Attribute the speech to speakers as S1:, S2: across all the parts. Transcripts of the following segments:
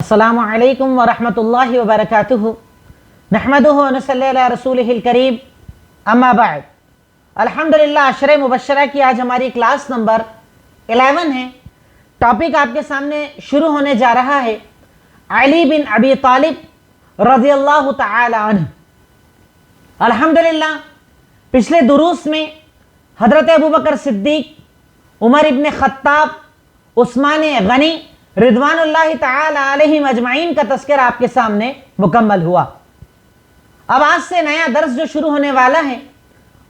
S1: السلام علیکم ورحمۃ اللہ وبرکاتہ نحمدہ ونصلی علی رسولہ الکریم اما بعد الحمدللہ عشر مبشرہ کی آج ہماری کلاس نمبر 11 ہے۔ ٹاپک آپ کے سامنے شروع ہونے جا رہا ہے علی بن ابی طالب رضی اللہ تعالی عنہ۔ الحمدللہ پچھلے دروس میں حضرت ابوبکر صدیق، عمر ابن خطاب، عثمان غنی رضوان اللہ تعالی علیہم اجمعین کا تذکرہ آپ کے سامنے مکمل ہوا۔ اب آج سے نیا درس جو شروع ہونے والا ہے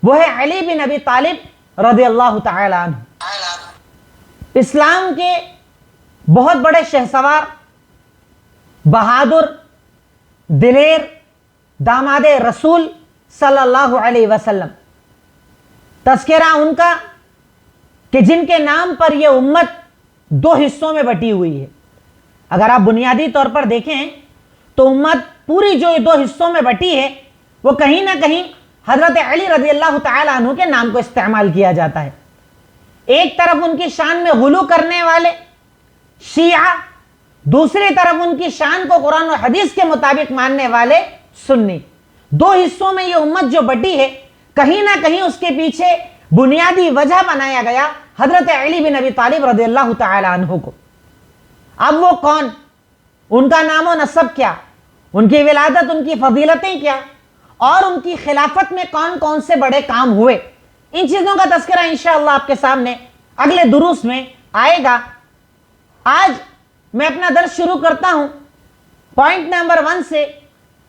S1: وہ ہے علی بن ابی طالب رضی اللہ تعالی عنہ۔ اسلام کے بہت بڑے شہسوار، بہادر، دلیر، داماد رسول صلی اللہ علیہ وسلم، تذکرہ ان کا کہ جن کے نام پر یہ امت دو حصوں میں بٹی ہوئی ہے۔ اگر آپ بنیادی طور پر دیکھیں تو امت پوری جو دو حصوں میں بٹی ہے وہ کہیں نہ کہیں حضرت علی رضی اللہ تعالی عنہ کے نام کو استعمال کیا جاتا ہے۔ ایک طرف ان کی شان میں غلو کرنے والے شیعہ، دوسری طرف ان کی شان کو قرآن و حدیث کے مطابق ماننے والے سنی۔ دو حصوں میں یہ امت جو بٹی ہے، کہیں نہ کہیں اس کے پیچھے بنیادی وجہ بنایا گیا حضرت علی بن ابی طالب رضی اللہ تعالی عنہ کو۔ اب وہ کون، ان کا نام و نسب کیا، ان کی ولادت، ان کی فضیلتیں کیا، اور ان کی خلافت میں کون کون سے بڑے کام ہوئے، ان چیزوں کا تذکرہ انشاءاللہ آپ کے سامنے اگلے دروس میں آئے گا۔ آج میں اپنا درس شروع کرتا ہوں پوائنٹ نمبر 1 سے،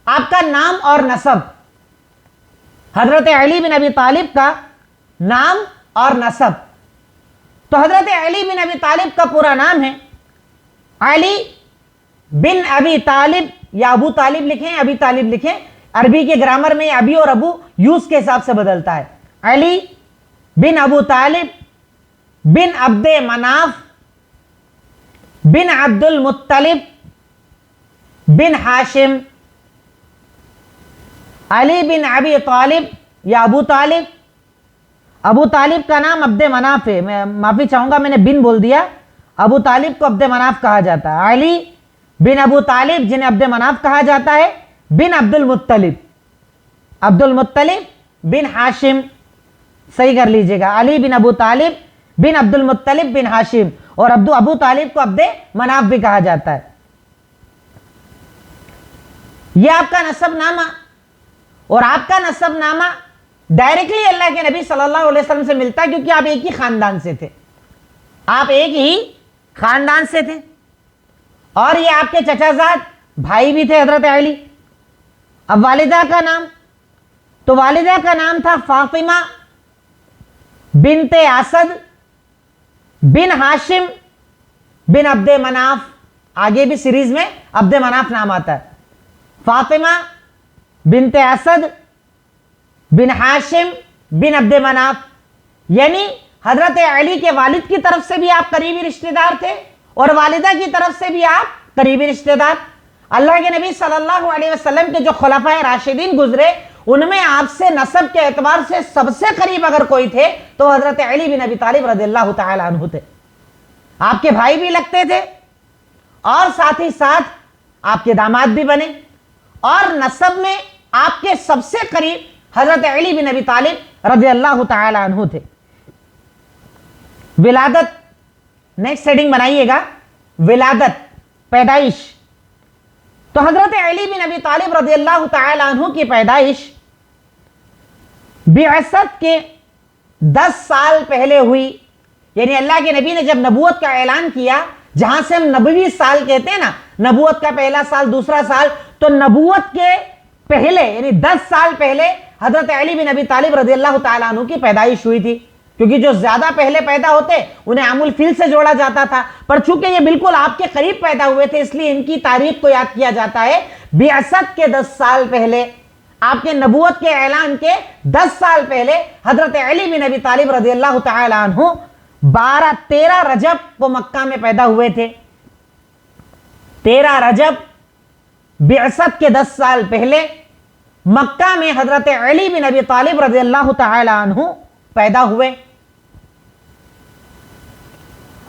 S1: آپ کا نام اور نسب۔ حضرت علی بن ابی طالب کا نام اور نسب۔ تو حضرت علی بن ابی طالب کا پورا نام ہے علی بن ابی طالب، یا ابو طالب لکھیں، ابی طالب لکھیں، عربی کے گرامر میں ابی اور ابو یوز کے حساب سے بدلتا ہے۔ علی بن ابو طالب بن عبد مناف بن عبد المطلب بن ہاشم۔ علی بن ابی طالب یا ابو طالب، ابو طالب کا نام عبد مناف ہے، میں معافی چاہوں گا میں نے بن بول دیا، ابو طالب کو عبد مناف کہا جاتا ہے۔ علی بن ابو طالب جنہیں عبد مناف کہا جاتا ہے، بن عبد المطلب، عبد المطلب بن ہاشم، صحیح کر لیجئے گا، علی بن ابو طالب بن عبد المطلب بن ہاشم، اور ابو طالب کو عبد مناف بھی کہا جاتا ہے۔ یہ آپ کا نسب نامہ، اور آپ کا نسب نامہ ڈائریکٹلی اللہ کے نبی صلی اللہ علیہ وسلم سے ملتا ہے، کیونکہ آپ ایک ہی خاندان سے تھے، آپ ایک ہی خاندان سے تھے، اور یہ آپ کے چچا زاد بھائی بھی تھے حضرت علی۔ اب والدہ کا نام، تو والدہ کا نام تھا فاطمہ بنت اسد بن ہاشم بن عبد مناف۔ آگے بھی سیریز میں عبد مناف نام آتا ہے۔ فاطمہ بنت اسد بن ہاشم بن عبد مناف، یعنی حضرت علی کے والد کی طرف سے بھی آپ قریبی رشتہ دار تھے، اور والدہ کی طرف سے بھی آپ قریبی رشتہ دار۔ اللہ کے نبی صلی اللہ علیہ وسلم کے جو خلفائے راشدین گزرے، ان میں آپ سے نسب کے اعتبار سے سب سے قریب اگر کوئی تھے تو حضرت علی بن ابی طالب رضی اللہ تعالی عنہ تھے۔ آپ کے بھائی بھی لگتے تھے، اور ساتھ ہی ساتھ آپ کے داماد بھی بنے، اور نسب میں آپ کے سب سے قریب حضرت علی بن ابی طالب رضی اللہ تعالی عنہ تھے۔ ولادت، نیکسٹ ہیڈنگ بنائیے گا، ولادت، پیدائش۔ تو حضرت علی بن ابی طالب رضی اللہ تعالی عنہ کی پیدائش بعثت کے 10 سال پہلے ہوئی، یعنی اللہ کے نبی نے جب نبوت کا اعلان کیا، جہاں سے ہم نبوی سال کہتے ہیں نا، نبوت کا پہلا سال، دوسرا سال، تو نبوت کے پہلے یعنی 10 سال پہلے حضرت علی بن ابی طالب رضی اللہ تعالی عنہ کی پیدائش ہوئی تھی، کیونکہ جو زیادہ پہلے پیدا ہوتے انہیں عام الفیل سے جوڑا جاتا تھا، پر چونکہ یہ بالکل آپ کے قریب پیدا ہوئے تھے اس لیے ان کی تاریخ کو یاد کیا جاتا ہے۔ بعثت کے 10 سال پہلے، آپ کے نبوت کے اعلان کے 10 سال پہلے حضرت علی بن ابی طالب رضی اللہ تعالی عنہ 13 رجب کو مکہ میں پیدا ہوئے تھے۔ 13 رجب بعثت کے 10 سال پہلے مکہ میں حضرت علی بن ابی طالب رضی اللہ تعالی عنہ پیدا ہوئے۔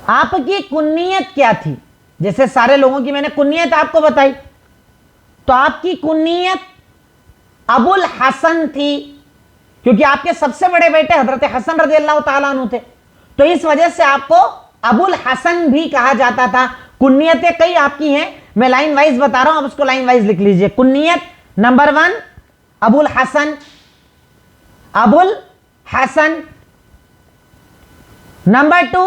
S1: آپ کی کنیت کیا تھی؟ جیسے سارے لوگوں کی میں نے کنیت آپ کو بتائی، تو آپ کی کنیت ابو الحسن تھی، کیونکہ آپ کے سب سے بڑے بیٹے حضرت حسن رضی اللہ تعالیٰ عنہ تھے، تو اس وجہ سے آپ کو ابو الحسن بھی کہا جاتا تھا۔ کنیتیں کئی آپ کی ہیں، میں لائن وائز بتا رہا ہوں، اب اس کو لائن وائز لکھ لیجئے۔ کنیت نمبر 1 ابو الحسن، ابو الحسن۔ نمبر 2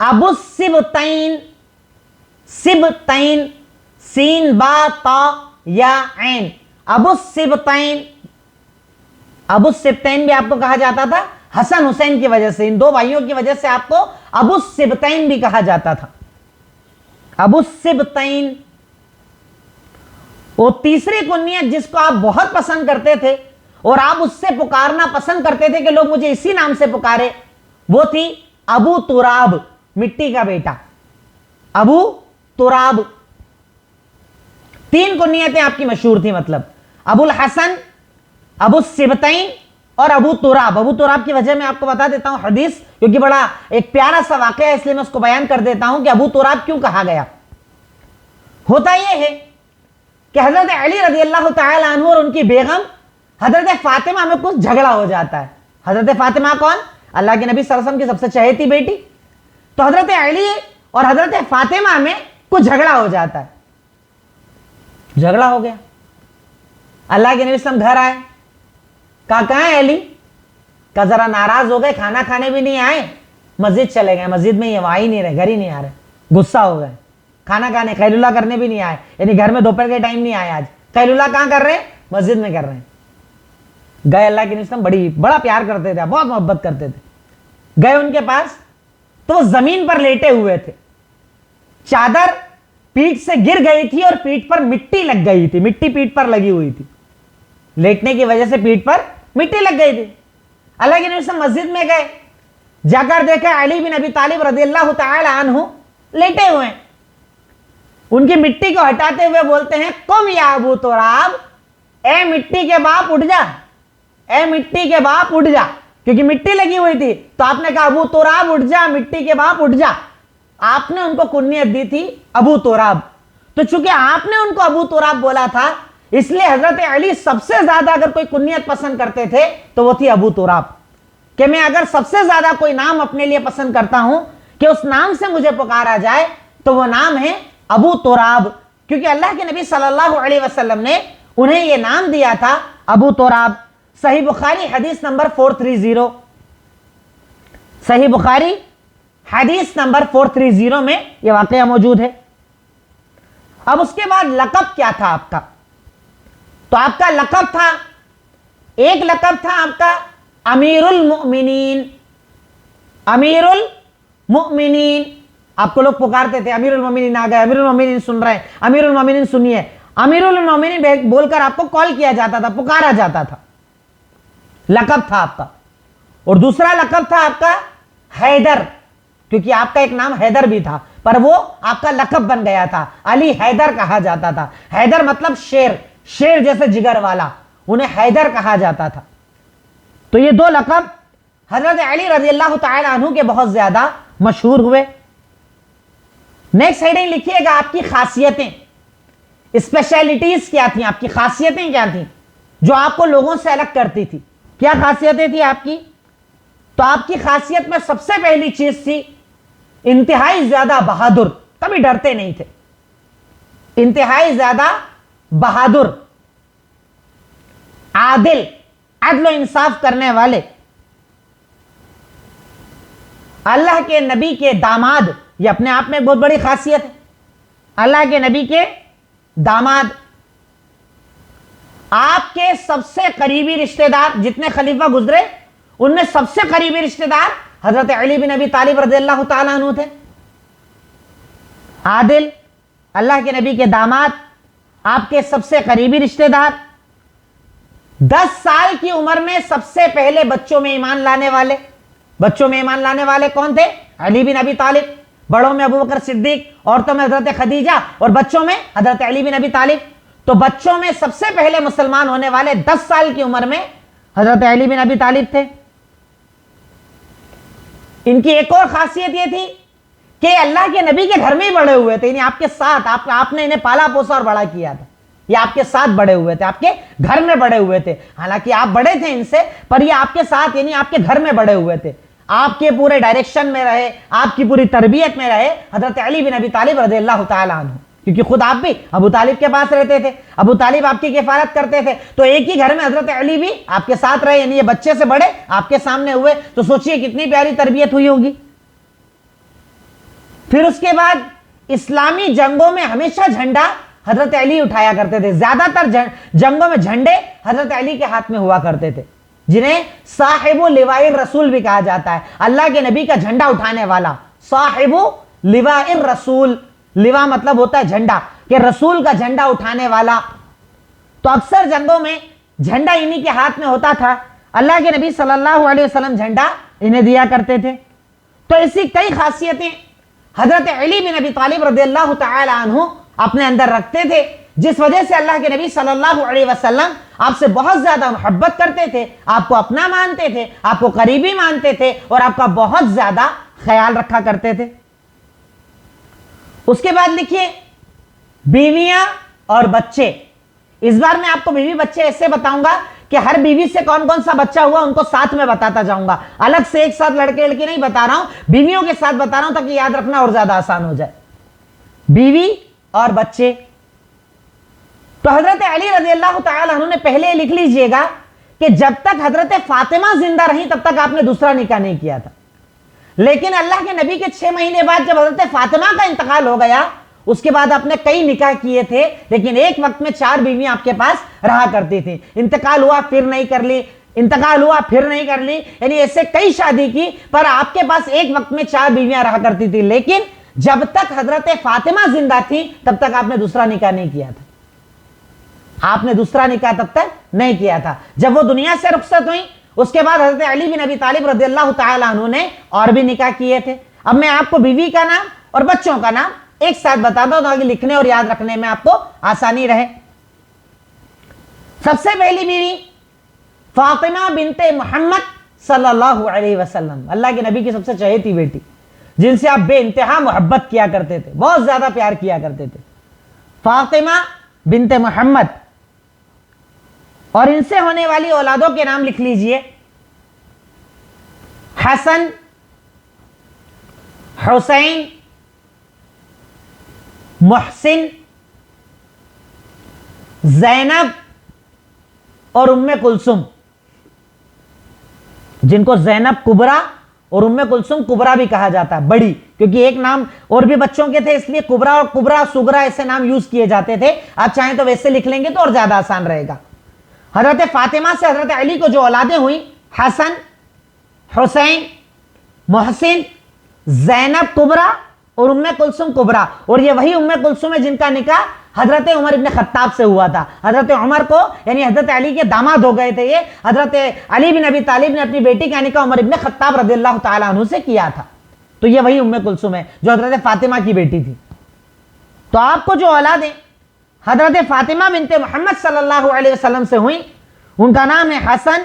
S1: ابو السبتین، سبتین، سین با تا یا عین، ابو السبتین۔ ابو السبتین بھی آپ کو کہا جاتا تھا حسن حسین کی وجہ سے، ان دو بھائیوں کی وجہ سے آپ کو ابو السبتین بھی کہا جاتا تھا، ابو السبتین۔ وہ تیسری کنیت جس کو آپ بہت پسند کرتے تھے اور آپ اس سے پکارنا پسند کرتے تھے کہ لوگ مجھے اسی نام سے پکارے، وہ تھی ابو تراب، مٹی کا بیٹا، ابو تراب۔ 3 کنیتیں آپ کی مشہور تھی، مطلب ابو الحسن، ابو السبتین اور ابو تراب۔ ابو تراب کی وجہ میں آپ کو بتا دیتا ہوں حدیث، کیونکہ بڑا ایک پیارا سا واقعہ ہے، اس لیے میں اس کو بیان کر دیتا ہوں کہ ابو تراب کیوں کہا گیا۔ ہوتا یہ ہے کہ حضرت علی رضی اللہ تعالی عنہ اور ان کی بیگم حضرت فاطمہ میں کچھ جھگڑا ہو جاتا ہے۔ حضرت فاطمہ کون؟ اللہ کے نبی صلی اللہ علیہ وسلم کی سب سے چہیتی بیٹی۔ تو حضرت علی اور حضرت فاطمہ میں کچھ جھگڑا ہو جاتا ہے، جھگڑا ہو گیا۔ اللہ کے نبی صلی اللہ علیہ وسلم گھر آئے، کہا کہاں ہے علی؟ کہا ذرا ناراض ہو گئے، کھانا کھانے بھی نہیں آئے، مسجد چلے گئے، مسجد میں یہ وہاں ہی نہیں رہے، گھر ہی نہیں آ رہے، غصہ ہو گئے، کھانا کھانے قیل اللہ کرنے بھی نہیں آئے، یعنی گھر میں دوپہر کے ٹائم نہیں آئے، آج قیل اللہ کہاں کر رہے ہیں؟ مسجد میں کر رہے ہیں۔ گئے، اللہ کے نبی صلی اللہ علیہ وسلم بڑا پیار کرتے تھے، بہت محبت کرتے تھے، گئے ان کے پاس تو وہ زمین پر لیٹے ہوئے تھے، چادر پیٹھ سے گر گئی تھی اور پیٹھ پر مٹی لگ گئی تھی، مٹی پیٹھ پر لگی ہوئی تھی، لیٹنے کی وجہ سے پیٹھ پر مٹی لگ گئی تھی۔ اللہ کے نبی صلی اللہ علیہ وسلم مسجد میں گئے، جا کر دیکھا علی بن ابی طالب رضی اللہ تعالی عنہ لیٹے ہوئے ہیں، ان کی مٹی کو ہٹاتے ہوئے بولتے ہیں قم یا ابو تراب، اے مٹی کے باپ اٹھ جا، اے مٹی کے باپ اٹھ جا، کیونکہ مٹی لگی ہوئی تھی، تو آپ نے کہا ابو تراب اٹھ جا، مٹی کے باپ اٹھ جا۔ آپ نے ان کو کنیت دی تھی ابو تراب، تو چونکہ آپ نے ان کو ابو تراب بولا تھا، اس لیے حضرت علی سب سے زیادہ اگر کوئی کنیت پسند کرتے تھے تو وہ تھی ابو تراب، کہ میں اگر سب سے زیادہ کوئی نام اپنے لیے پسند کرتا ہوں کہ اس نام سے مجھے پکارا جائے تو وہ نام ہے ابو تراب، کیونکہ اللہ کے نبی صلی اللہ علیہ وسلم نے انہیں یہ نام دیا تھا ابو تراب۔ صحیح بخاری حدیث نمبر 430، صحیح بخاری حدیث نمبر 430 میں یہ واقعہ موجود ہے۔ اب اس کے بعد لقب کیا تھا آپ کا؟ تو آپ کا لقب تھا، ایک لقب تھا آپ کا امیر المؤمنین، امیر المؤمنین۔ آپ کو لوگ پکارتے تھے امیر المؤمنین آ گئے، امیر المؤمنین سن رہے ہیں، امیر المؤمنین سنیے، امیر المؤمنین بول کر آپ کو کال کیا جاتا تھا، پکارا جاتا تھا، لقب تھا آپ کا۔ اور دوسرا لقب تھا آپ کا حیدر، کیونکہ آپ کا ایک نام حیدر بھی تھا، پر وہ آپ کا لقب بن گیا تھا، علی حیدر کہا جاتا تھا۔ حیدر مطلب شیر، شیر جیسے جگر والا، انہیں حیدر کہا جاتا تھا۔ تو یہ 2 لقب حضرت علی رضی اللہ تعالی عنہ کے بہت زیادہ مشہور ہوئے۔ نیکسٹ ہیڈنگ لکھیے گا آپ کی خاصیتیں، اسپیشلٹیز کیا تھیں، آپ کی خاصیتیں کیا تھیں جو آپ کو لوگوں سے الگ کرتی تھی؟ کیا خاصیتیں تھی آپ کی؟ تو آپ کی خاصیت میں سب سے پہلی چیز تھی انتہائی زیادہ بہادر، کبھی ڈرتے نہیں تھے، انتہائی زیادہ بہادر، عادل، عدل و انصاف کرنے والے، اللہ کے نبی کے داماد، یہ اپنے آپ میں ایک بہت بڑی خاصیت ہے، اللہ کے نبی کے داماد۔ آپ کے سب سے قریبی رشتہ دار، جتنے خلیفہ گزرے ان میں سب سے قریبی رشتہ دار حضرت علی بن ابی طالب رضی اللہ تعالیٰ عنہ تھے، عادل، اللہ کے نبی کے داماد، آپ کے سب سے قریبی رشتہ دار، 10 سال کی عمر میں سب سے پہلے بچوں میں ایمان لانے والے۔ بچوں میں ایمان لانے والے کون تھے؟ علی بن ابی طالب۔ بڑوں میں ابو بکر صدیق، عورتوں میں حضرت خدیجہ، اور بچوں میں حضرت علی بن ابی طالب۔ تو بچوں میں سب سے پہلے مسلمان ہونے والے 10 سال کی عمر میں حضرت علی بن ابی طالب تھے۔ ان کی ایک اور خاصیت یہ تھی کہ اللہ کے نبی کے گھر میں ہی بڑے ہوئے تھے، یعنی آپ کے ساتھ، آپ نے انہیں پالا پوسا اور بڑا کیا تھا، یہ آپ کے ساتھ بڑے ہوئے تھے، آپ کے گھر میں بڑے ہوئے تھے، حالانکہ آپ بڑے تھے ان سے، پر یہ آپ کے ساتھ یعنی آپ کے گھر میں بڑے ہوئے تھے، آپ کے پورے ڈائریکشن میں رہے، آپ کی پوری تربیت میں رہے حضرت علی بن ابی طالب رضی اللہ تعالیٰ عنہ، کیونکہ خود آپ بھی ابو طالب کے پاس رہتے تھے، ابو طالب آپ کی کفالت کرتے تھے، تو ایک ہی گھر میں حضرت علی بھی آپ کے ساتھ رہے، یعنی یہ بچے سے بڑے آپ کے سامنے ہوئے، تو سوچئے کتنی پیاری تربیت ہوئی ہوگی۔ پھر اس کے بعد اسلامی جنگوں میں ہمیشہ جھنڈا حضرت علی اٹھایا کرتے تھے، زیادہ تر جنگوں میں جھنڈے حضرت علی کے ہاتھ میں ہوا کرتے تھے، جنہیں صاحب لواء الرسول بھی کہا جاتا ہے، اللہ کے نبی کا جھنڈا اٹھانے والا، صاحب لواء الرسول، لوا مطلب ہوتا ہے جھنڈا، کہ رسول کا جھنڈا اٹھانے والا۔ تو اکثر جنگوں میں جھنڈا انہی کے ہاتھ میں ہوتا تھا، اللہ کے نبی صلی اللہ علیہ وسلم جھنڈا انہیں دیا کرتے تھے۔ تو ایسی کئی خاصیتیں حضرت علی بن ابی طالب رضی اللہ تعالی عنہ اپنے اندر رکھتے تھے، جس وجہ سے اللہ کے نبی صلی اللہ علیہ وسلم آپ سے بہت زیادہ محبت کرتے تھے، آپ کو اپنا مانتے تھے، آپ کو قریبی مانتے تھے، اور آپ کا بہت زیادہ خیال رکھا کرتے تھے۔ اس کے بعد لکھیے بیویاں اور بچے۔ اس بار میں آپ کو بیوی بچے ایسے بتاؤں گا کہ ہر بیوی سے کون کون سا بچہ ہوا ان کو ساتھ میں بتاتا جاؤں گا، الگ سے ایک ساتھ لڑکے لڑکی نہیں بتا رہا ہوں، بیویوں کے ساتھ بتا رہا ہوں تاکہ یاد رکھنا اور زیادہ آسان ہو جائے۔ بیوی اور بچے، تو حضرت علی رضی اللہ تعالی عنہ نے پہلے لکھ لیجئے گا کہ جب تک حضرت فاطمہ زندہ رہی تب تک آپ نے دوسرا نکاح نہیں کیا تھا، لیکن اللہ کے نبی کے 6 مہینے بعد جب حضرت فاطمہ کا انتقال ہو گیا، اس کے بعد آپ نے کئی نکاح کیے تھے، لیکن ایک وقت میں 4 بیویاں آپ کے پاس رہا کرتی تھیں، انتقال ہوا پھر نہیں کر لی، انتقال ہوا پھر نہیں کر لی، یعنی ایسے کئی شادی کی، پر آپ کے پاس ایک وقت میں 4 بیویاں رہا کرتی تھی، لیکن جب تک حضرت فاطمہ زندہ تھی تب تک آپ نے دوسرا نکاح نہیں کیا تھا، آپ نے دوسرا نکاح تب تک نہیں کیا تھا۔ جب وہ دنیا سے رخصت ہوئی اس کے بعد حضرت علی بن ابی طالب رضی اللہ تعالی عنہ نے اور بھی نکاح کیے تھے۔ اب میں آپ کو بیوی کا نام اور بچوں کا نام ایک ساتھ بتا دو تاکہ لکھنے اور یاد رکھنے میں آپ کو آسانی رہے۔ سب سے پہلی بیوی فاطمہ بنت محمد صلی اللہ علیہ وسلم، اللہ کے نبی کی سب سے چہیتی بیٹی، جن سے آپ بے انتہا محبت کیا کرتے تھے، بہت زیادہ پیار کیا کرتے تھے، فاطمہ بنت محمد۔ اور ان سے ہونے والی اولادوں کے نام لکھ لیجئے، حسن، حسین، محسن، زینب اور ام کلثوم، جن کو زینب کبرا اور ام کلثوم کبرا بھی کہا جاتا ہے، بڑی، کیونکہ ایک نام اور بھی بچوں کے تھے اس لیے کبرا اور کبرا سغرا ایسے نام یوز کیے جاتے تھے، آپ چاہیں تو ویسے لکھ لیں گے تو اور زیادہ آسان رہے گا۔ حضرت فاطمہ سے حضرت علی کو جو اولادیں ہوئیں، حسن، حسین، محسن، زینب کبرا اور ام کلثوم کبرا، اور یہ وہی ام کلثوم ہے جن کا نکاح حضرت عمر ابن خطاب سے ہوا تھا۔ حضرت عمر کو یعنی حضرت علی کے داماد ہو گئے تھے یہ، حضرت علی بن ابی طالب نے اپنی بیٹی کا نکاح عمر ابن خطاب رضی اللہ تعالی عنہ سے کیا تھا، تو یہ وہی ام کلثوم ہے جو حضرت فاطمہ کی بیٹی تھی۔ تو آپ کو جو اولادیں حضرت فاطمہ بنت محمد صلی اللہ علیہ وسلم سے ہوئیں ان کا نام ہے حسن،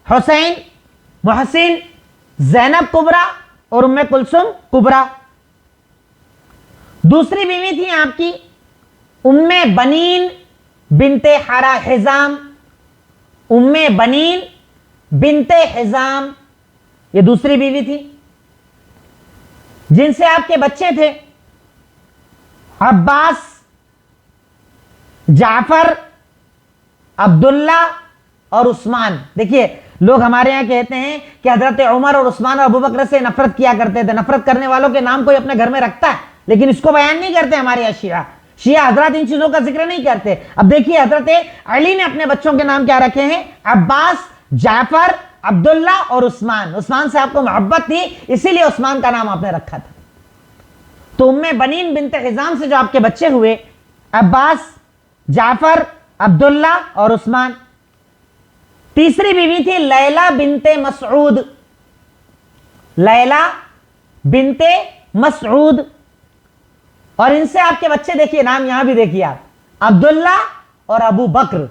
S1: حسین، محسن، زینب کبرا اور ام کلثوم کبرا۔ دوسری بیوی تھی آپ کی ام بنین بنت حزام، ام بنین بنت حزام، یہ دوسری بیوی تھی، جن سے آپ کے بچے تھے عباس، جعفر، عبداللہ اور عثمان۔ دیکھیے لوگ ہمارے یہاں کہتے ہیں کہ حضرت عمر اور عثمان اور ابو بکر سے نفرت کیا کرتے تھے، نفرت کرنے والوں کے نام کوئی اپنے گھر میں رکھتا ہے لیکن اس کو بیان نہیں کرتے ہمارے یہاں شیعہ حضرات ان چیزوں کا ذکر نہیں کرتے۔ اب دیکھیے حضرت علی نے اپنے بچوں کے نام کیا رکھے ہیں، عباس، جعفر، عبداللہ اور عثمان۔ عثمان سے آپ کو محبت تھی اسی لیے عثمان کا نام آپ نے رکھا تھا۔ تو ام بنین بنت حزام سے جو آپ کے بچے ہوئے عباس، جعفر، عبداللہ اور عثمان۔ تیسری بیوی تھی لیلہ بنت مسعود، لیلہ بنت مسعود، اور ان سے آپ کے بچے دیکھیے نام یہاں بھی دیکھیے آپ، عبداللہ اور ابو بکر۔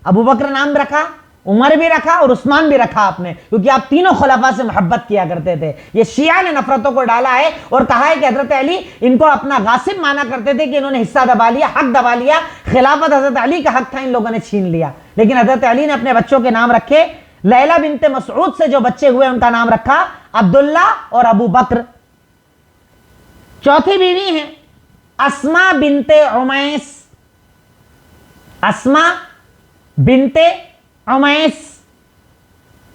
S1: ابو بکر نام رکھا عمر بھی رکھا اور عثمان بھی رکھا آپ نے، کیونکہ آپ تینوں خلفاء سے محبت کیا کرتے تھے۔ یہ شیعہ نے نفرتوں کو ڈالا ہے اور کہا ہے کہ حضرت علی ان کو اپنا غاصب مانا کرتے تھے کہ انہوں نے حصہ دبا لیا، حق دبا لیا، خلافت حضرت علی کا حق تھا، ان لوگوں نے چھین لیا۔ لیکن حضرت علی نے اپنے بچوں کے نام رکھے، لیلہ بنت مسعود سے جو بچے ہوئے ان کا نام رکھا عبداللہ اور ابو بکر۔ چوتھی بیوی ہیں اسماء بنت عمیس، اسماء بنت عمیس،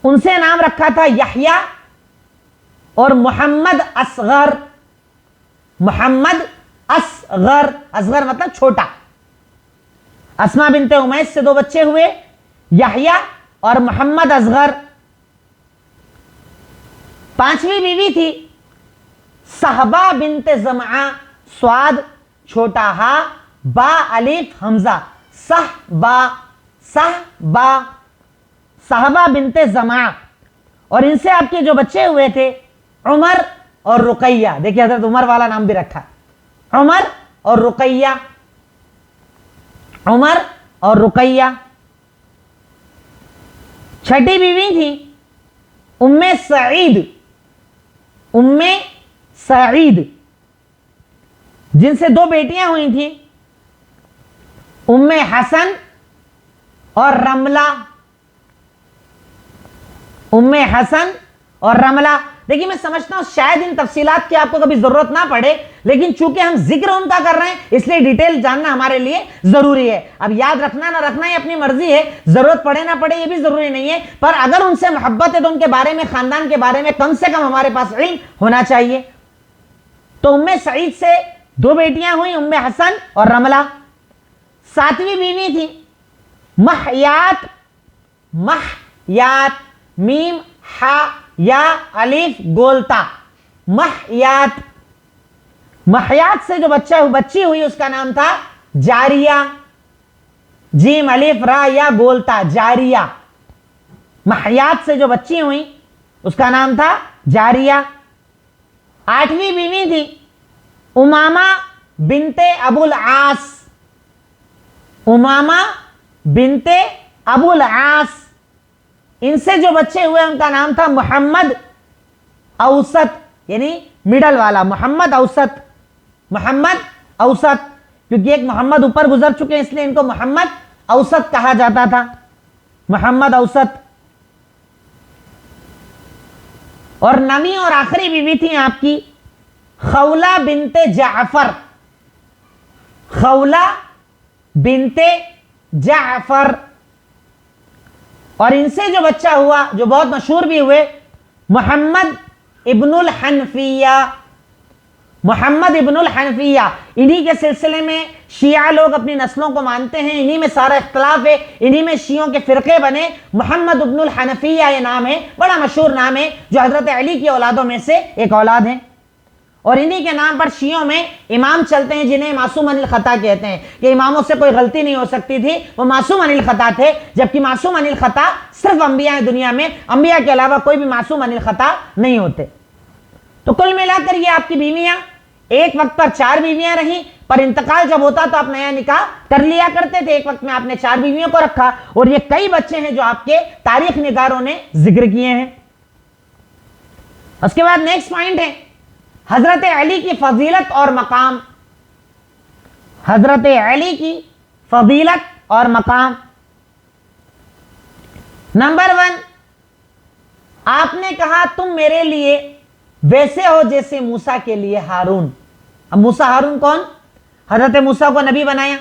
S1: ان سے نام رکھا تھا یحییٰ اور محمد اصغر۔ محمد اصغر، اصغر مطلب چھوٹا۔ اسماء بنت عمیس سے 2 بچے ہوئے، یحییٰ اور محمد اصغر۔ 5ویں بیوی تھی صہبہ بنت زمعہ، سواد چھوٹا ہا، با الف حمزہ، صہبہ، صہبہ، صہبہ بنت زمعہ۔ اور ان سے آپ کے جو بچے ہوئے تھے عمر اور رقیہ، دیکھیں حضرت عمر والا نام بھی رکھا، عمر اور رقیہ، عمر اور رقیہ۔ 6ٹھی بیوی تھی ام سعید، ام سعید، جن سے 2 بیٹیاں ہوئی تھیں ام حسن اور رملہ، ام حسن اور رملہ۔ دیکھیں میں سمجھتا ہوں شاید ان تفصیلات کی آپ کو کبھی ضرورت نہ پڑے، لیکن چونکہ ہم ذکر ان کا کر رہے ہیں اس لیے ڈیٹیل جاننا ہمارے لیے ضروری ہے۔ اب یاد رکھنا نہ رکھنا یہ اپنی مرضی ہے، ضرورت پڑے نہ پڑے یہ بھی ضروری نہیں ہے، پر اگر ان سے محبت ہے تو ان کے بارے میں، خاندان کے بارے میں کم سے کم ہمارے پاس علم ہونا چاہیے۔ تو ام سعید سے 2 بیٹیاں ہوئیں، ام حسن اور رملہ۔ 7ویں بیوی تھی محیات، محیات، میم ہا یا الف گولتا، محیات۔ محیات سے جو بچی ہوئی اس کا نام تھا جاریہ، جیم الف را یا گولتا، جاریہ۔ محیات سے جو بچی ہوئی اس کا نام تھا جاریہ۔ 8ویں بیوی تھی امامہ بنت ابو العاص، امامہ بنت ابو العاص۔ ان سے جو بچے ہوئے ان کا نام تھا محمد اوسط، یعنی مڈل والا، محمد اوسط، محمد اوسط، کیونکہ ایک محمد اوپر گزر چکے ہیں اس لیے ان کو محمد اوسط کہا جاتا تھا، محمد اوسط۔ اور 9ویں اور آخری بیوی تھی آپ کی خولہ بنت جعفر، خولہ بنت جعفر۔ اور ان سے جو بچہ ہوا جو بہت مشہور بھی ہوئے محمد ابن الحنفیہ، محمد ابن الحنفیہ۔ انہی کے سلسلے میں شیعہ لوگ اپنی نسلوں کو مانتے ہیں، انہی میں سارا اختلاف ہے، انہی میں شیعوں کے فرقے بنے۔ محمد ابن الحنفیہ یہ نام ہے، بڑا مشہور نام ہے، جو حضرت علی کی اولادوں میں سے ایک اولاد ہے۔ اور انہی کے نام پر شیعوں میں امام چلتے ہیں جنہیں معصوم عن الخطا کہتے ہیں، کہ اماموں سے کوئی غلطی نہیں ہو سکتی تھی، وہ معصوم عن الخطا تھے، جبکہ معصوم عن الخطا صرف انبیاء ہیں دنیا میں، انبیاء کے علاوہ کوئی بھی معصوم عن الخطا نہیں ہوتے۔ تو کل ملا کر یہ آپ کی بیویاں ایک وقت پر 4 بیویاں رہیں، پر انتقال جب ہوتا تو آپ نیا نکاح کر لیا کرتے تھے، ایک وقت میں آپ نے 4 بیویوں کو رکھا، اور یہ کئی بچے ہیں جو آپ کے تاریخ نگاروں نے ذکر کیے ہیں۔ اس کے بعد نیکسٹ پوائنٹ ہے حضرت علی کی فضیلت اور مقام، حضرت علی کی فضیلت اور مقام۔ نمبر 1، آپ نے کہا تم میرے لیے ویسے ہو جیسے موسیٰ کے لیے ہارون۔ اب موسیٰ ہارون کون؟ حضرت موسیٰ کو نبی بنایا،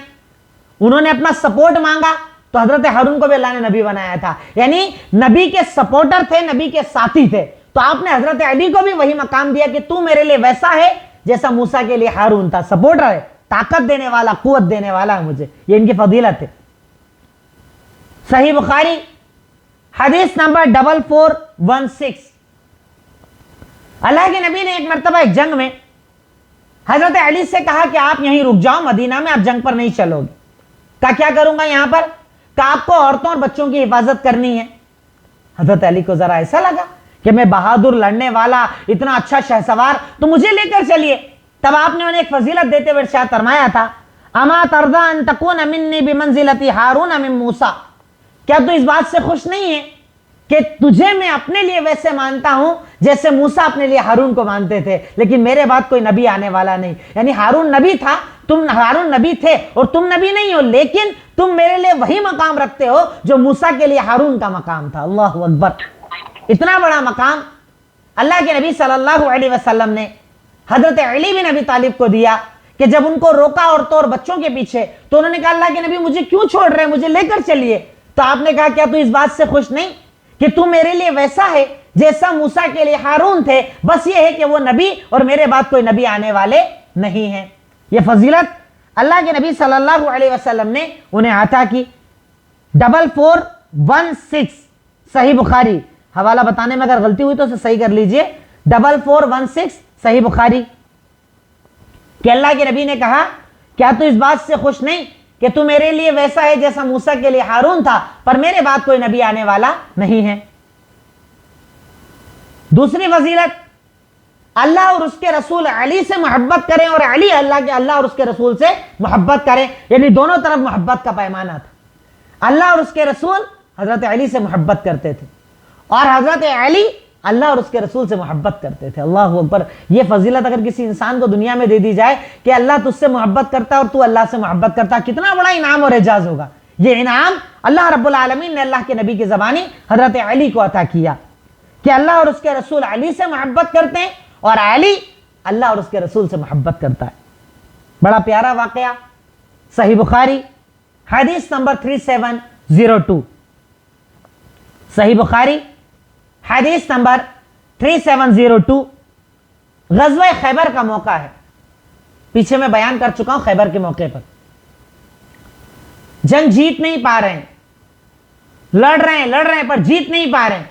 S1: انہوں نے اپنا سپورٹ مانگا تو حضرت ہارون کو بھی اللہ نے نبی بنایا تھا، یعنی نبی کے سپورٹر تھے، نبی کے ساتھی تھے۔ تو آپ نے حضرت علی کو بھی وہی مقام دیا کہ تو میرے لیے ویسا ہے جیسا موسیٰ کے لیے ہارون تھا، سپورٹر ہے، طاقت دینے والا، قوت دینے والا ہے مجھے، یہ ان کی فضیلت ہے۔ صحیح بخاری حدیث نمبر 4416، اللہ کے نبی نے ایک مرتبہ ایک جنگ میں حضرت علی سے کہا کہ آپ یہیں رک جاؤ، مدینہ میں آپ جنگ پر نہیں چلو گے۔ کہا کیا کروں گا یہاں پر؟ کہ آپ کو عورتوں اور بچوں کی حفاظت کرنی ہے۔ حضرت علی کو ذرا ایسا لگا کہ میں بہادر لڑنے والا اتنا اچھا شہسوار، تو مجھے لے کر چلیے۔ تب آپ نے انہیں ایک فضیلت دیتے ہوئے ارشاد فرمایا تھا، اما ترضى ان تكون مني بمنزلة هارون من موسیٰ، کیا تو اس بات سے خوش نہیں ہے کہ تجھے میں اپنے لیے ویسے مانتا ہوں جیسے موسیٰ اپنے لیے ہارون کو مانتے تھے، لیکن میرے بعد کوئی نبی آنے والا نہیں. یعنی ہارون نبی تھا، ہارون نبی تھے اور تم نبی نہیں ہو، لیکن تم میرے لیے وہی مقام رکھتے ہو جو موسیٰ کے لیے ہارون کا مقام تھا. اللہ اکبر. اتنا بڑا مقام اللہ کے نبی صلی اللہ علیہ وسلم نے حضرت علی بن ابی طالب کو دیا کہ جب ان کو روکا عورتوں اور بچوں کے پیچھے تو انہوں نے کہا اللہ کے نبی مجھے کیوں چھوڑ رہے ہیں، مجھے لے کر چلیے. تو آپ نے کہا کیا تو اس بات سے خوش نہیں کہ تو میرے لیے ویسا ہے جیسا موسیٰ کے لیے ہارون تھے، بس یہ ہے کہ وہ نبی اور میرے بعد کوئی نبی آنے والے نہیں ہیں. یہ فضیلت اللہ کے نبی صلی اللہ علیہ وسلم نے انہیں عطا کی. 4416 صحیح بخاری، حوالہ بتانے میں اگر غلطی ہوئی تو اسے صحیح کر لیجئے. 4416 صحیح بخاری کہ اللہ کے نبی نے کہا کیا تو اس بات سے خوش نہیں کہ تو میرے لیے ویسا ہے جیسا موسیٰ کے لیے ہارون تھا، پر میرے بعد کوئی نبی آنے والا نہیں ہے. دوسری فضیلت، اللہ اور اس کے رسول علی سے محبت کریں اور علی اللہ اور اس کے رسول سے محبت کریں. یعنی دونوں طرف محبت کا پیمانہ تھا. اللہ اور اس کے رسول حضرت علی سے محبت کرتے تھے اور حضرت علی اللہ اور اس کے رسول سے محبت کرتے تھے. اللہ اکبر. یہ فضیلت اگر کسی انسان کو دنیا میں دے دی جائے کہ اللہ تجھ سے محبت کرتا ہے اور تو اللہ سے محبت کرتا ہے، کتنا بڑا انعام اور اعزاز ہوگا. یہ انعام اللہ رب العالمین نے اللہ کے نبی کی زبانی حضرت علی کو عطا کیا کہ اللہ اور اس کے رسول علی سے محبت کرتے ہیں اور علی اللہ اور اس کے رسول سے محبت کرتا ہے. بڑا پیارا واقعہ، صحیح بخاری حدیث نمبر 3702. صحیح بخاری حدیث نمبر 3702. غزوہ خیبر کا موقع ہے. پیچھے میں بیان کر چکا ہوں خیبر کے موقع پر جنگ جیت نہیں پا رہے ہیں، لڑ رہے ہیں پر جیت نہیں پا رہے ہیں.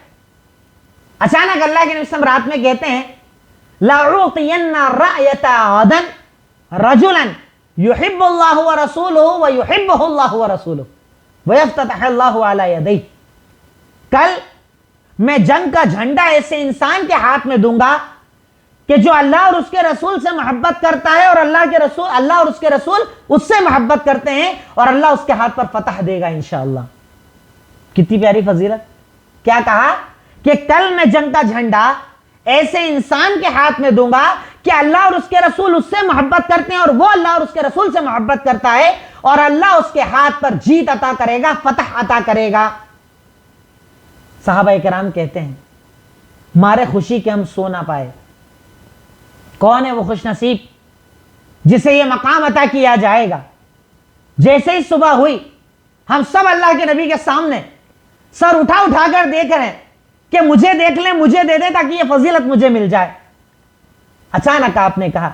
S1: اچانک اللہ کے نبی صلی اللہ علیہ وسلم رات میں کہتے ہیں لَأُعْطِيَنَّ رَأْيَةَ غَدًا رَجُلًا يُحِبُّ اللَّهُ وَرَسُولُهُ وَيُحِبُّهُ اللَّهُ وَرَسُولُهُ وَيَفْتَتَحَ اللَّهُ عَلَى يَدَيْهِ. کل میں جنگ کا جھنڈا ایسے انسان کے ہاتھ میں دوں گا کہ جو اللہ اور اس کے رسول سے محبت کرتا ہے اور اللہ اور اس کے رسول اس سے محبت کرتے ہیں اور اللہ اس کے ہاتھ پر فتح دے گا انشاءاللہ. کتنی پیاری فضیلت. کیا کہا کہ کل میں جنگ کا جھنڈا ایسے انسان کے ہاتھ میں دوں گا کہ اللہ اور اس کے رسول اس سے محبت کرتے ہیں اور وہ اللہ اور اس کے رسول سے محبت کرتا ہے اور اللہ اس کے ہاتھ پر جیت عطا کرے گا، فتح عطا کرے گا. صحابہ کرام کہتے ہیں مارے خوشی کہ ہم سو نہ پائے. کون ہے وہ خوش نصیب جسے یہ مقام عطا کیا جائے گا؟ جیسے ہی صبح ہوئی ہم سب اللہ کے نبی کے سامنے سر اٹھا کر دیکھ رہے ہیں کہ مجھے دیکھ لیں، مجھے دے دے تاکہ یہ فضیلت مجھے مل جائے. اچانک آپ نے کہا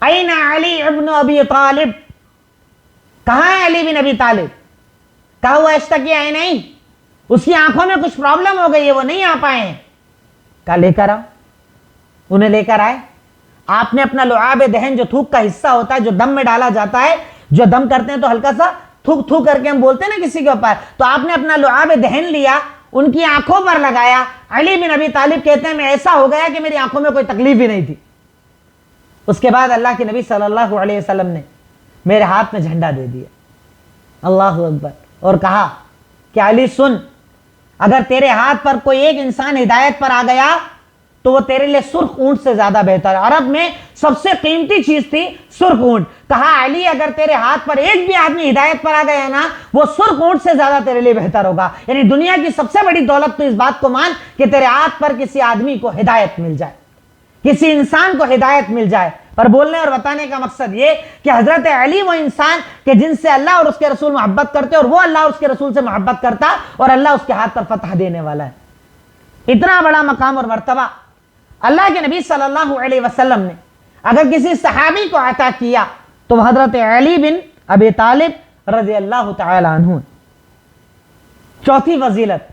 S1: این علی ابن ابی طالب، کہاں ہے علی بن ابی طالب؟ کہا ہوا اشتہ کیا ہے نہیں، اس کی آنکھوں میں کچھ پرابلم ہو گئی ہے، وہ نہیں آ پائے ہیں. کہا لے کر آؤ. انہیں لے کر آئے. آپ نے اپنا لعاب دہن جو تھوک کا حصہ ہوتا ہے جو دم میں ڈالا جاتا ہے، جو دم کرتے ہیں تو ہلکا سا تھوک کر کے ہم بولتے ہیں نا کسی کے اوپر، تو آپ نے اپنا لعاب دہن لیا، ان کی آنکھوں پر لگایا. علی بن ابی طالب کہتے ہیں میں ایسا ہو گیا کہ میری آنکھوں میں کوئی تکلیف ہی نہیں تھی. اس کے بعد اللہ کے نبی صلی اللہ علیہ وسلم نے میرے ہاتھ میں جھنڈا دے دیا. اللہ اکبر. اور کہا کہ علی سن، اگر تیرے ہاتھ پر کوئی ایک انسان ہدایت پر آ گیا تو وہ تیرے لیے سرخ اونٹ سے زیادہ بہتر ہے. عرب میں سب سے قیمتی چیز تھی سرخ اونٹ. کہا علی اگر تیرے ہاتھ پر ایک بھی آدمی ہدایت پر آ گیا نا وہ سرخ اونٹ سے زیادہ تیرے لیے بہتر ہوگا. یعنی دنیا کی سب سے بڑی دولت تو اس بات کو مان کہ تیرے ہاتھ پر کسی آدمی کو ہدایت مل جائے، کسی انسان کو ہدایت مل جائے. پر بولنے اور بتانے کا مقصد یہ کہ حضرت علی وہ انسان کہ جن سے اللہ اور اس کے رسول محبت کرتے اور وہ اللہ اور اس کے رسول سے محبت کرتا اور اللہ اس کے ہاتھ پر فتح دینے والا ہے. اتنا بڑا مقام اور مرتبہ اللہ کے نبی صلی اللہ علیہ وسلم نے اگر کسی صحابی کو عطا کیا تو حضرت علی بن ابی طالب رضی اللہ تعالی عنہ. چوتھی فضیلت،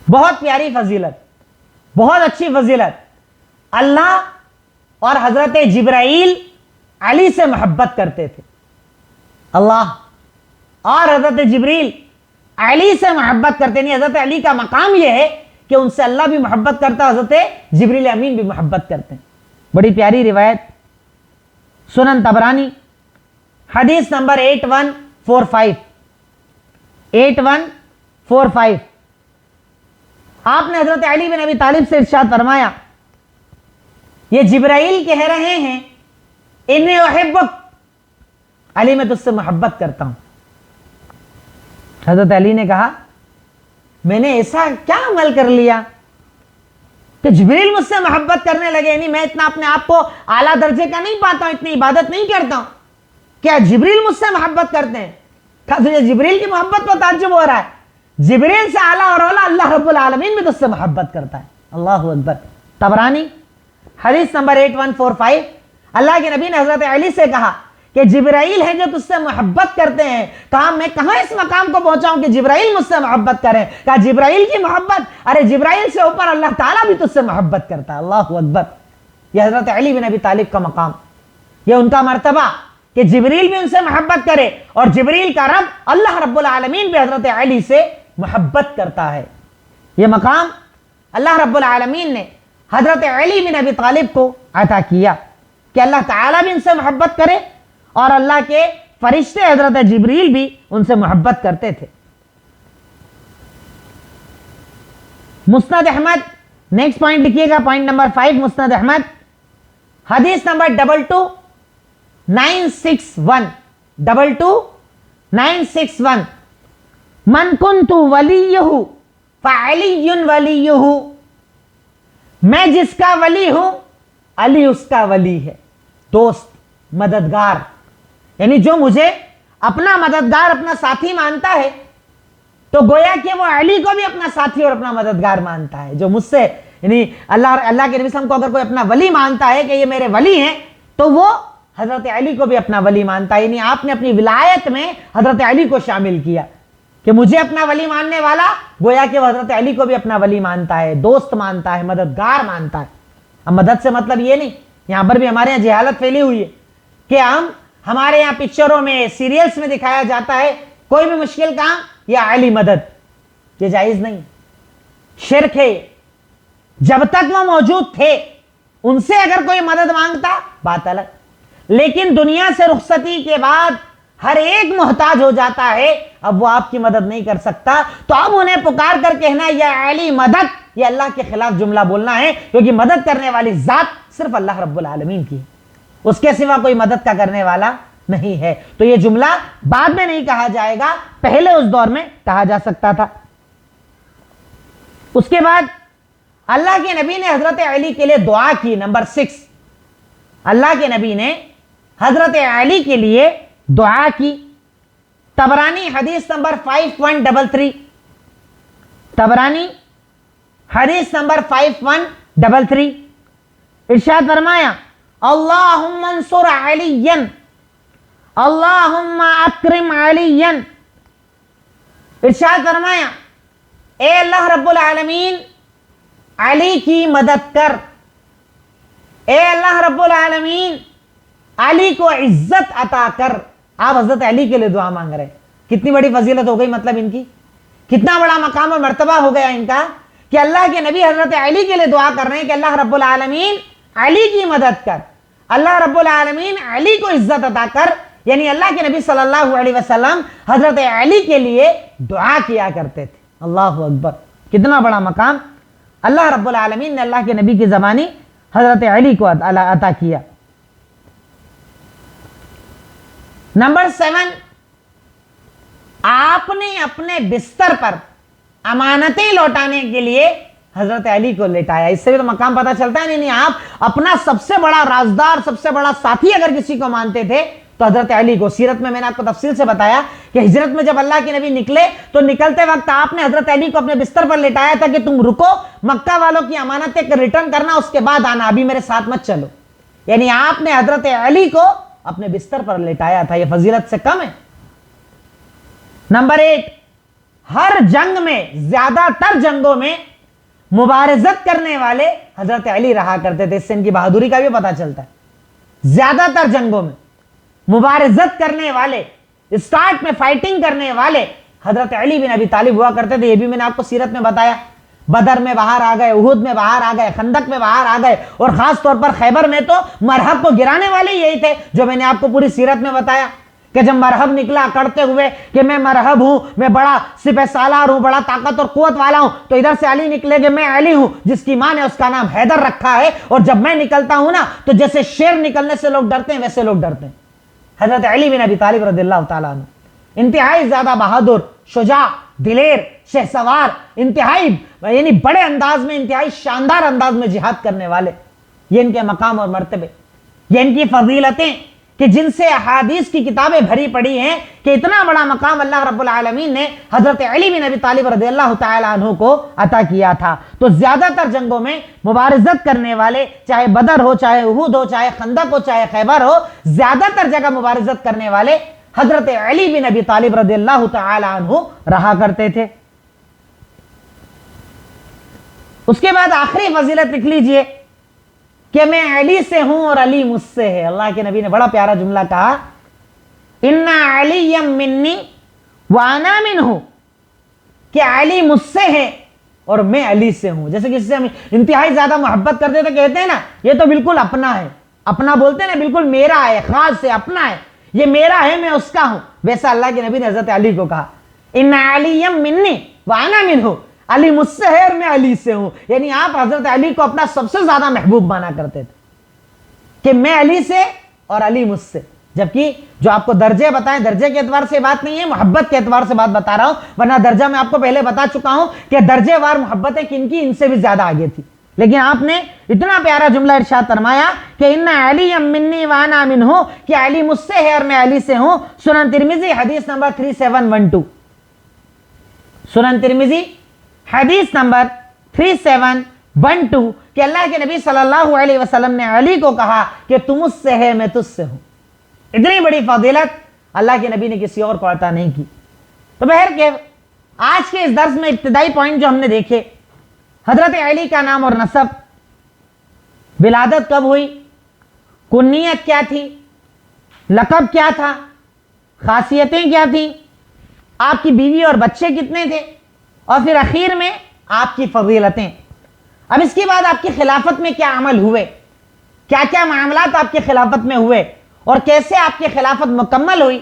S1: بہت پیاری فضیلت، بہت اچھی فضیلت. اللہ اور حضرت جبرائیل علی سے محبت کرتے تھے. اللہ اور حضرت جبریل علی سے محبت کرتے نہیں. حضرت علی کا مقام یہ ہے کہ ان سے اللہ بھی محبت کرتا، حضرت جبریل امین بھی محبت کرتے ہیں. بڑی پیاری روایت، سنن طبرانی حدیث نمبر 8145. 8145 آپ نے حضرت علی بن ابی طالب سے ارشاد فرمایا یہ جبرائیل کہہ رہے ہیں انی احبک، علی میں تجھ سے محبت کرتا ہوں۔ حضرت علی نے کہا میں نے ایسا کیا عمل کر لیا کہ جبریل مجھ سے محبت کرنے لگے؟ یعنی میں اتنا اپنے آپ کو اعلیٰ درجے کا نہیں پاتا ہوں، اتنی عبادت نہیں کرتا ہوں، کیا جبریل مجھ سے محبت کرتے ہیں؟ کہا تجھے جبریل کی محبت پر تعجب ہو رہا ہے؟ جبریل سے اعلیٰ اور اولا اللہ رب العالمین بھی تجھ سے محبت کرتا ہے۔ اللہ اکبر۔ طبرانی حدیث نمبر 8145، اللہ کے نبی نے حضرت علی سے کہا کہ جبرائیل ہے جو تجھ سے محبت کرتے ہیں۔ کہا میں کہاں اس مقام کو پہنچا ہوں کہ جبرائیل مجھ سے محبت کریں؟ کہا جبرائیل کی محبت، ارے جبرائیل سے اوپر اللہ تعالیٰ بھی تجھ سے محبت کرتا ہے۔ اللہ اکبر۔ یہ حضرت علی بن ابی طالب کا مقام، یہ ان کا مرتبہ کہ جبریل بھی ان سے محبت کرے، اور جبریل کا رب اللہ رب العالمین بھی حضرت علی سے محبت کرتا ہے۔ یہ مقام اللہ رب العالمین نے حضرت علی بن ابی طالب کو عطا کیا کہ اللہ تعالیٰ بھی ان سے محبت کرے، اور اللہ کے فرشتے حضرت جبریل بھی ان سے محبت کرتے تھے۔ مسند احمد، نیکسٹ پوائنٹ لکھیے گا، پوائنٹ نمبر 5، مسند احمد حدیث نمبر 22961، 22961، من کنت ولیہ فعلی ولیہ، میں جس کا ولی ہوں علی اس کا ولی ہے۔ دوست، مددگار، یعنی جو مجھے اپنا مددگار، اپنا ساتھی مانتا ہے تو گویا کہ وہ علی کو بھی اپنا ساتھی اور اپنا مددگار مانتا ہے۔ جو مجھ سے یعنی اللہ کے نبی صلی اللہ علیہ وسلم کو اگر کوئی اپنا ولی مانتا ہے کہ یہ میرے ولی ہیں، تو وہ حضرت علی کو بھی اپنا ولی مانتا ہے۔ یعنی آپ نے اپنی ولایت میں حضرت علی کو شامل کیا کہ مجھے اپنا ولی ماننے والا گویا کہ وہ حضرت علی کو بھی اپنا ولی مانتا ہے، دوست مانتا ہے، مددگار مانتا ہے۔ اب مدد سے مطلب یہ نہیں، یہاں پر بھی ہمارے یہاں جہالت پھیلی ہوئی ہے کہ ہمارے یہاں پکچروں میں، سیریلز میں دکھایا جاتا ہے کوئی بھی مشکل کام یا علی مدد، یہ جائز نہیں، شرک ہے۔ جب تک وہ موجود تھے ان سے اگر کوئی مدد مانگتا بات الگ، لیکن دنیا سے رخصتی کے بعد ہر ایک محتاج ہو جاتا ہے، اب وہ آپ کی مدد نہیں کر سکتا، تو اب انہیں پکار کر کہنا یا علی مدد، یہ اللہ کے خلاف جملہ بولنا ہے، کیونکہ مدد کرنے والی ذات صرف اللہ رب العالمین کی ہے، اس کے سوا کوئی مدد کا کرنے والا نہیں ہے۔ تو یہ جملہ بعد میں نہیں کہا جائے گا، پہلے اس دور میں کہا جا سکتا تھا۔ اس کے بعد اللہ کے نبی نے حضرت علی کے لیے دعا کی۔ نمبر 6، اللہ کے نبی نے حضرت علی کے لیے دعا کی۔ طبرانی حدیث نمبر 5133، طبرانی حدیث نمبر 5133، ارشاد فرمایا اللہم انصر علی، اللہم اکرم علی، ارشاد فرمایا اے اللہ رب العالمین علی کی مدد کر، اے اللہ رب العالمین علی کو عزت عطا کر۔ آپ حضرت علی کے لیے دعا مانگ رہے ہیں، کتنی بڑی فضیلت ہو گئی، مطلب ان کی کتنا بڑا مقام اور مرتبہ ہو گیا ان کا کہ اللہ کے نبی حضرت علی کے لیے دعا کر رہے ہیں کہ اللہ رب العالمین علی کی مدد کر، اللہ رب العالمین علی کو عزت عطا کر۔ یعنی اللہ کے نبی صلی اللہ علیہ وسلم حضرت علی کے لیے دعا کیا کرتے تھے۔ اللہ اکبر، کتنا بڑا مقام اللہ رب العالمین نے اللہ کے نبی کی زبانی حضرت علی کو عطا کیا۔ نمبر 7، آپ نے اپنے بستر پر امانتیں لوٹانے کے لیے حضرت علی کو لٹایا۔ اس سے بھی تو مقام پتہ چلتا ہے۔ نہیں، آپ اپنا سب سے بڑا رازدار، سب سے بڑا ساتھی اگر کسی کو مانتے تھے تو حضرت علی کو۔ سیرت میں نے آپ کو تفصیل سے بتایا کہ ہجرت میں جب اللہ کے نبی نکلے تو نکلتے وقت آپ نے حضرت علی کو اپنے بستر پر لٹایا تھا کہ تم رکو، مکہ والوں کی امانتیں ریٹرن کرنا، اس کے بعد آنا، ابھی میرے ساتھ مت چلو۔ یعنی آپ نے حضرت علی کو اپنے بستر پر لٹایا تھا، یہ فضیلت سے کم ہے۔ نمبر 8، ہر جنگ میں، زیادہ تر جنگوں میں مبارزت کرنے والے حضرت علی رہا کرتے تھے۔ اس سے ان کی بہادری کا بھی پتہ چلتا ہے۔ زیادہ تر جنگوں میں مبارزت کرنے والے، اسٹارٹ میں فائٹنگ کرنے والے حضرت علی بن ابی طالب ہوا کرتے تھے۔ یہ بھی میں نے آپ کو سیرت میں بتایا، بدر میں باہر آ گئے، احد میں باہر آ گئے، خندق میں باہر آ گئے، اور خاص طور پر خیبر میں تو مرہب کو گرانے والے یہی تھے، جو میں نے آپ کو پوری سیرت میں بتایا کہ جب مرحب نکلا کرتے ہوئے کہ میں مرحب ہوں، میں بڑا سپہ سالار ہوں، بڑا طاقت اور قوت والا ہوں، تو ادھر سے علی نکلے کہ میں علی ہوں جس کی ماں نے اس کا نام حیدر رکھا ہے، اور جب میں نکلتا ہوں نا تو جیسے شیر نکلنے سے لوگ ڈرتے ہیں ویسے لوگ ڈرتے ہیں۔ حضرت علی بن ابی طالب رضی اللہ تعالیٰ عنہ انتہائی زیادہ بہادر، شجاع، دلیر، شہسوار، انتہائی یعنی بڑے انداز میں، انتہائی شاندار انداز میں جہاد کرنے والے، یہ ان کے مقام اور مرتبے، یہ ان کی فضیلتیں کہ جن سے احادیث کی کتابیں بھری پڑی ہیں کہ اتنا بڑا مقام اللہ رب العالمین نے حضرت علی بن ابی طالب رضی اللہ تعالیٰ عنہ کو عطا کیا تھا۔ تو زیادہ تر جنگوں میں مبارزت کرنے والے، چاہے بدر ہو، چاہے احد ہو، چاہے خندق ہو، چاہے خیبر ہو، زیادہ تر جگہ مبارزت کرنے والے حضرت علی بن ابی طالب رضی اللہ تعالیٰ عنہ رہا کرتے تھے۔ اس کے بعد آخری فضیلت لکھ لیجئے کہ میں علی سے ہوں اور علی مجھ سے ہے۔ اللہ کے نبی نے بڑا پیارا جملہ کہا، اِنَّ عَلِيًّا مِّنِّي وَأَنَا مِنْهُ، کہ علی مجھ سے ہے اور میں علی سے ہوں۔ جیسے کسی سے ہم انتہائی زیادہ محبت کرتے تو کہتے ہیں نا یہ تو بالکل اپنا ہے، اپنا بولتے ہیں نا، بالکل میرا ہے، خاص سے اپنا ہے، یہ میرا ہے، میں اس کا ہوں۔ ویسا اللہ کے نبی نے حضرت علی کو کہا، اِنَّ عَلِيًّا مِّنِّي وَأَنَا مِنْهُ، علی مجھ سے ہے اور میں علی سے ہوں۔ یعنی آپ حضرت علی کو اپنا سب سے زیادہ محبوب مانا کرتے تھے کہ میں علی سے اور علی مجھ سے۔ جبکہ جو آپ کو درجے بتائیں، درجے کے اعتبار سے بات نہیں ہے، محبت کے اعتبار سے بات بتا رہا ہوں، ورنہ درجہ میں آپ کو پہلے بتا چکا ہوں کہ درجے وار محبتیں کن کی ان سے بھی زیادہ آگے تھی۔ لیکن آپ نے اتنا پیارا جملہ ارشاد فرمایا کہ اِنَّ عَلِيًّا مِّنِّي وَأَنَا مِنْهُ، کہ علی مجھ سے ہے اور میں علی سے ہوں۔ سنن ترمذی حدیث نمبر 3712، سنن ترمذی حدیث نمبر 3712، کہ اللہ کے نبی صلی اللہ علیہ وسلم نے علی کو کہا کہ تم مجھ سے ہے، میں تجھ سے ہوں۔ اتنی بڑی فضیلت اللہ کے نبی نے کسی اور کو عطا نہیں کی۔ تو بہر کہ آج کے اس درس میں ابتدائی پوائنٹ جو ہم نے دیکھے، حضرت علی کا نام اور نسب، ولادت کب ہوئی، کنیت کیا تھی، لقب کیا تھا، خاصیتیں کیا تھیں، آپ کی بیوی اور بچے کتنے تھے، اور پھر اخیر میں آپ کی فضیلتیں۔ اب اس کے بعد آپ کی خلافت میں کیا عمل ہوئے، کیا کیا معاملات آپ کی خلافت میں ہوئے، اور کیسے آپ کی خلافت مکمل ہوئی۔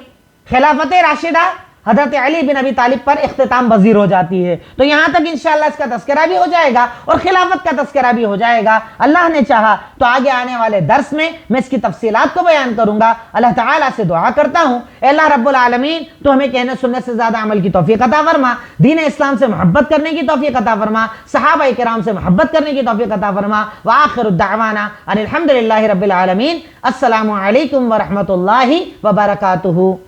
S1: خلافت راشدہ حضرت علی بن ابی طالب پر اختتام پذیر ہو جاتی ہے۔ تو یہاں تک انشاءاللہ اس کا تذکرہ بھی ہو جائے گا اور خلافت کا تذکرہ بھی ہو جائے گا۔ اللہ نے چاہا تو آگے آنے والے درس میں میں اس کی تفصیلات کو بیان کروں گا۔ اللہ تعالیٰ سے دعا کرتا ہوں، اے اللہ رب العالمین تو ہمیں کہنے سننے سے زیادہ عمل کی توفیق عطا فرما، دین اسلام سے محبت کرنے کی توفیق عطا فرما، صحابہ کرام سے محبت کرنے کی توفیق عطا فرما۔ وآخر الدعوانا ان الحمد للہ رب العالمین۔ السلام علیکم ورحمۃ اللہ وبرکاتہ۔